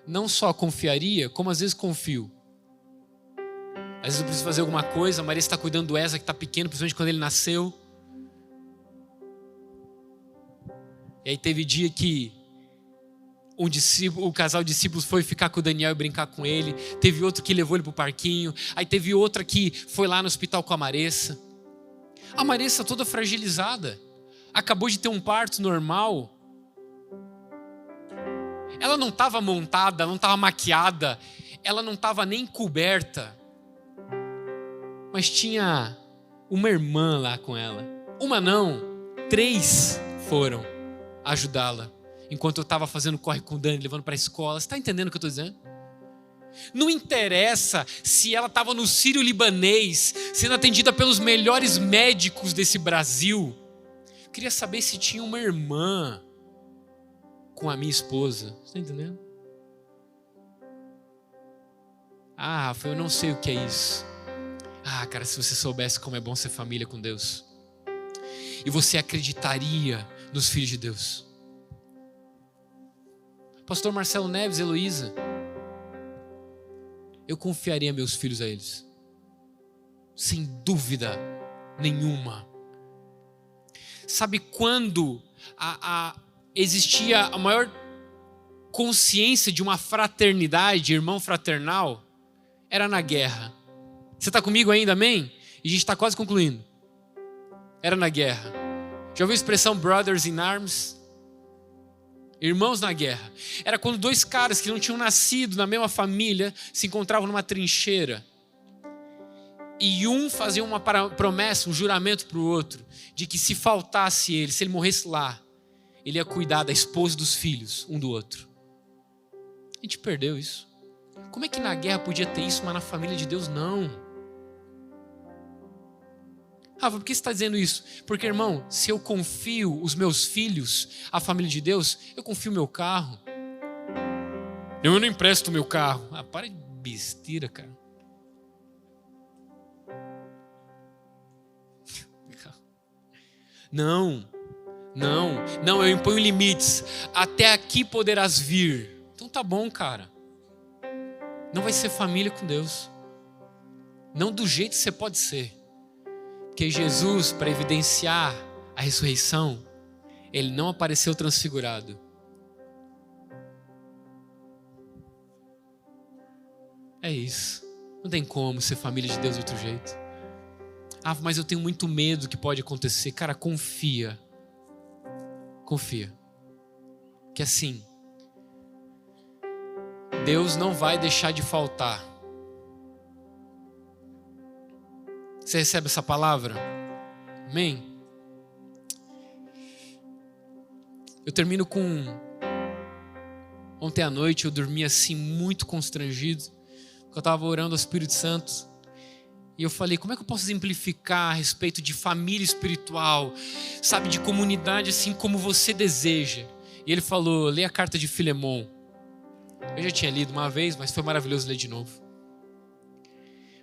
Speaker 1: Não só confiaria, como às vezes confio. Às vezes eu preciso fazer alguma coisa, a Maria está cuidando do Eza que está pequeno, principalmente quando ele nasceu. E aí teve dia que o casal de discípulos foi ficar com o Daniel e brincar com ele. Teve outro que levou ele para o parquinho. Aí teve outra que foi lá no hospital com a Maressa. A Maressa toda fragilizada. Acabou de ter um parto normal. Ela não estava montada, não estava maquiada. Ela não estava nem coberta. Mas tinha uma irmã lá com ela. Uma não, 3 foram ajudá-la. Enquanto eu estava fazendo corre com o Dani, levando para a escola. Você está entendendo o que eu estou dizendo? Não interessa se ela estava no Sírio-Libanês, sendo atendida pelos melhores médicos desse Brasil. Eu queria saber se tinha uma irmã com a minha esposa. Você está entendendo? Ah, Rafa, eu não sei o que é isso. Ah, cara, se você soubesse como é bom ser família com Deus. E você acreditaria nos filhos de Deus. Pastor Marcelo Neves, Heloísa, eu confiaria meus filhos a eles. Sem dúvida nenhuma. Sabe quando existia a maior consciência de uma fraternidade, irmão fraternal? Era na guerra. Você está comigo ainda, amém? E a gente está quase concluindo. Era na guerra. Já ouviu a expressão brothers in arms? Irmãos na guerra. Era quando 2 caras que não tinham nascido na mesma família se encontravam numa trincheira. E um fazia uma promessa, um juramento para o outro, de que se faltasse ele, se ele morresse lá, ele ia cuidar da esposa e dos filhos, um do outro. A gente perdeu isso. Como é que na guerra podia ter isso, mas na família de Deus não? Rafa, por que você está dizendo isso? Porque, irmão, se eu confio os meus filhos à família de Deus, eu confio o meu carro. Eu não empresto o meu carro. Ah, para de besteira, cara. Não, eu imponho limites. Até aqui poderás vir. Então tá bom, cara. Não vai ser família com Deus. Não do jeito que você pode ser. Porque Jesus, para evidenciar a ressurreição, ele não apareceu transfigurado. É isso. Não tem como ser família de Deus de outro jeito. Ah, mas eu tenho muito medo que pode acontecer. Cara, confia. Confia. Que assim, Deus não vai deixar de faltar. Você recebe essa palavra? Amém? Eu termino com... Ontem à noite eu dormi assim muito constrangido. Porque eu estava orando ao Espírito Santo. E eu falei, como é que eu posso exemplificar a respeito de família espiritual? Sabe, de comunidade assim como você deseja. E ele falou, lê a carta de Filemon. Eu já tinha lido uma vez, mas foi maravilhoso ler de novo.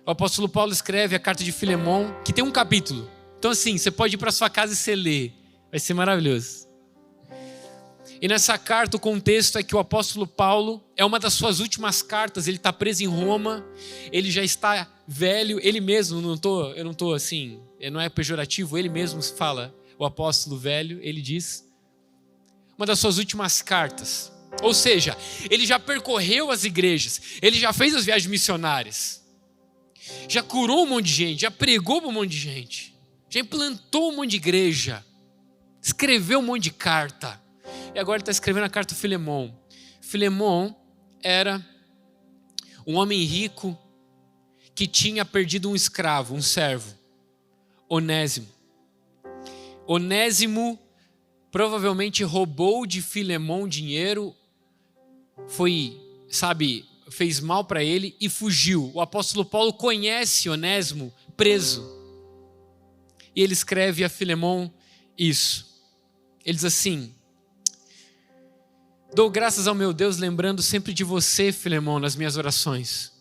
Speaker 1: O apóstolo Paulo escreve a carta de Filemon, que tem um capítulo. Então assim, você pode ir para sua casa e você lê. Vai ser maravilhoso. E nessa carta o contexto é que o apóstolo Paulo, é uma das suas últimas cartas, ele está preso em Roma, ele já está velho, ele mesmo, eu não estou assim, não é pejorativo, ele mesmo fala, o apóstolo velho, ele diz, uma das suas últimas cartas. Ou seja, ele já percorreu as igrejas, ele já fez as viagens missionárias, já curou um monte de gente, já pregou para um monte de gente, já implantou um monte de igreja, escreveu um monte de carta. E agora ele está escrevendo a carta do Filemon. Filemon era um homem rico que tinha perdido um escravo, um servo, Onésimo. Onésimo provavelmente roubou de Filemon dinheiro, fez mal para ele e fugiu. O apóstolo Paulo conhece Onésimo preso. E ele escreve a Filemon isso. Ele diz assim: dou graças ao meu Deus, lembrando sempre de você, Filemon, nas minhas orações,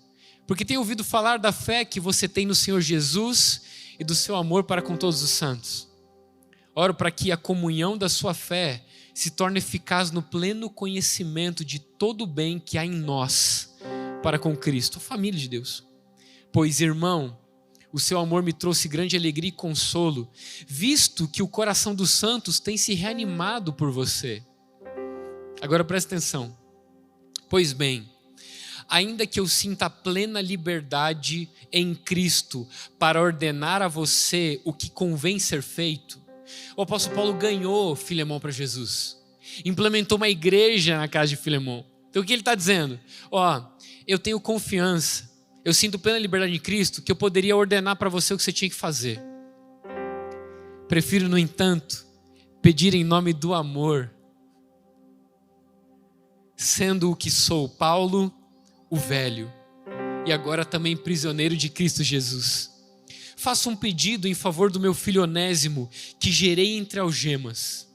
Speaker 1: porque tenho ouvido falar da fé que você tem no Senhor Jesus e do seu amor para com todos os santos. Oro para que a comunhão da sua fé se torne eficaz no pleno conhecimento de todo o bem que há em nós para com Cristo, a família de Deus. Pois, irmão, o seu amor me trouxe grande alegria e consolo, visto que o coração dos santos tem se reanimado por você. Agora presta atenção. Pois bem, ainda que eu sinta plena liberdade em Cristo para ordenar a você o que convém ser feito, o apóstolo Paulo ganhou Filemon para Jesus, implementou uma igreja na casa de Filemon. Então o que ele está dizendo? Eu tenho confiança, eu sinto plena liberdade em Cristo, que eu poderia ordenar para você o que você tinha que fazer. Prefiro, no entanto, pedir em nome do amor, sendo o que sou, Paulo, o velho, e agora também prisioneiro de Cristo Jesus. Faço um pedido em favor do meu filho Onésimo, que gerei entre algemas.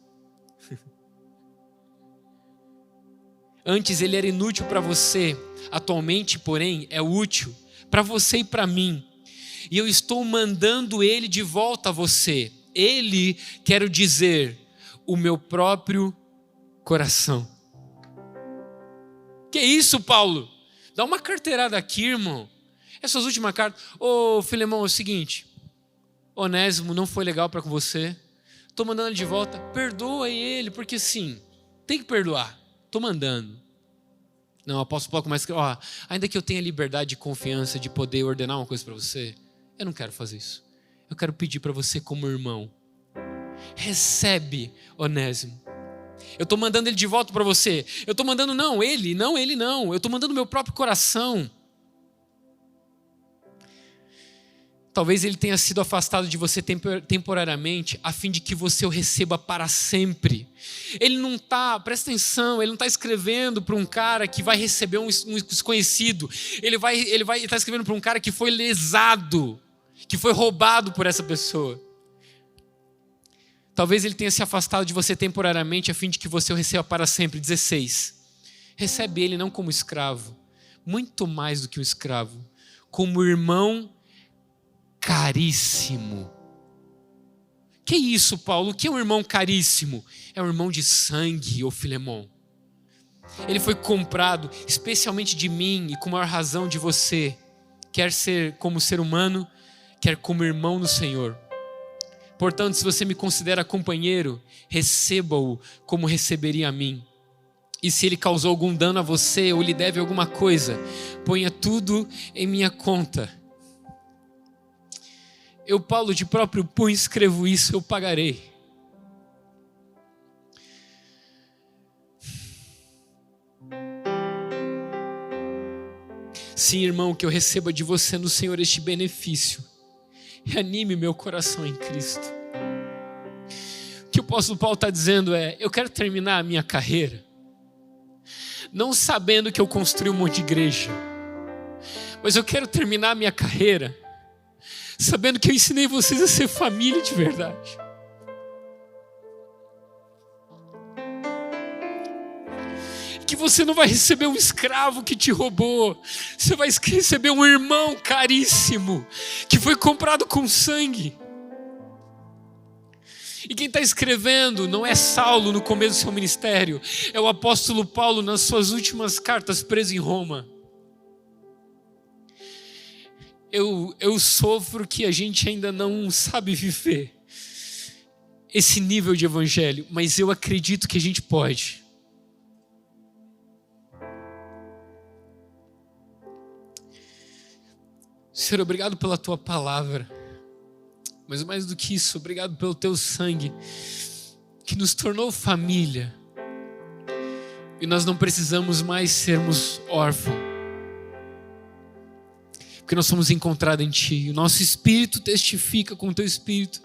Speaker 1: Antes ele era inútil para você, atualmente, porém, é útil para você e para mim. E eu estou mandando ele de volta a você. Ele, quero dizer, o meu próprio coração. Que isso, Paulo? Dá uma carteirada aqui, irmão. Essas últimas cartas. Filemão, é o seguinte. Onésimo não foi legal para com você. Estou mandando ele de volta. Perdoa ele, porque sim, tem que perdoar. Estou mandando. Não, o apóstolo Paulo começa a ainda que eu tenha liberdade e confiança de poder ordenar uma coisa para você, eu não quero fazer isso. Eu quero pedir para você como irmão. Recebe Onésimo. Eu estou mandando ele de volta para você. Eu estou mandando ele não. Eu estou mandando meu próprio coração. Talvez ele tenha sido afastado de você temporariamente, a fim de que você o receba para sempre. Ele não está, presta atenção, ele não está escrevendo para um cara que vai receber um desconhecido. Ele vai estar escrevendo para um cara que foi lesado, que foi roubado por essa pessoa. Talvez ele tenha se afastado de você temporariamente, a fim de que você o receba para sempre. 16. Recebe ele não como escravo, muito mais do que um escravo, como irmão caríssimo. Que isso, Paulo? O que é um irmão caríssimo? É um irmão de sangue, ô Filemon. Ele foi comprado especialmente de mim e com maior razão de você, quer ser como ser humano, quer como irmão no Senhor. Portanto, se você me considera companheiro, receba-o como receberia a mim. E se ele causou algum dano a você ou lhe deve alguma coisa, ponha tudo em minha conta. Eu, Paulo, de próprio punho escrevo isso, eu pagarei. Sim, irmão, que eu receba de você no Senhor este benefício. Reanime meu coração em Cristo. O que o apóstolo Paulo está dizendo é: eu quero terminar a minha carreira, não sabendo que eu construí um monte de igreja, mas eu quero terminar a minha carreira sabendo que eu ensinei vocês a ser família de verdade. Que você não vai receber um escravo que te roubou. Você vai receber um irmão caríssimo, que foi comprado com sangue. E quem está escrevendo não é Saulo no começo do seu ministério, é o apóstolo Paulo nas suas últimas cartas, preso em Roma. Eu sofro que a gente ainda não sabe viver esse nível de evangelho, mas eu acredito que a gente pode. Senhor, obrigado pela tua palavra, mas mais do que isso, obrigado pelo teu sangue que nos tornou família e nós não precisamos mais sermos órfãos, porque nós somos encontrados em Ti. O nosso espírito testifica com o Teu Espírito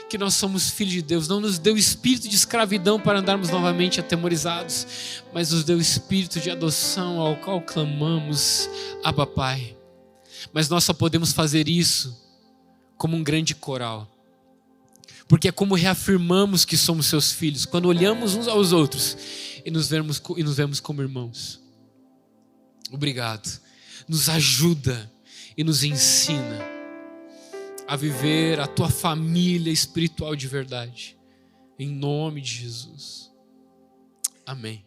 Speaker 1: que nós somos filhos de Deus. Não nos deu espírito de escravidão para andarmos novamente atemorizados, mas nos deu espírito de adoção ao qual clamamos, Abba Pai. Mas nós só podemos fazer isso como um grande coral. Porque é como reafirmamos que somos seus filhos, quando olhamos uns aos outros e nos vemos como irmãos. Obrigado. Nos ajuda e nos ensina a viver a tua família espiritual de verdade. Em nome de Jesus. Amém.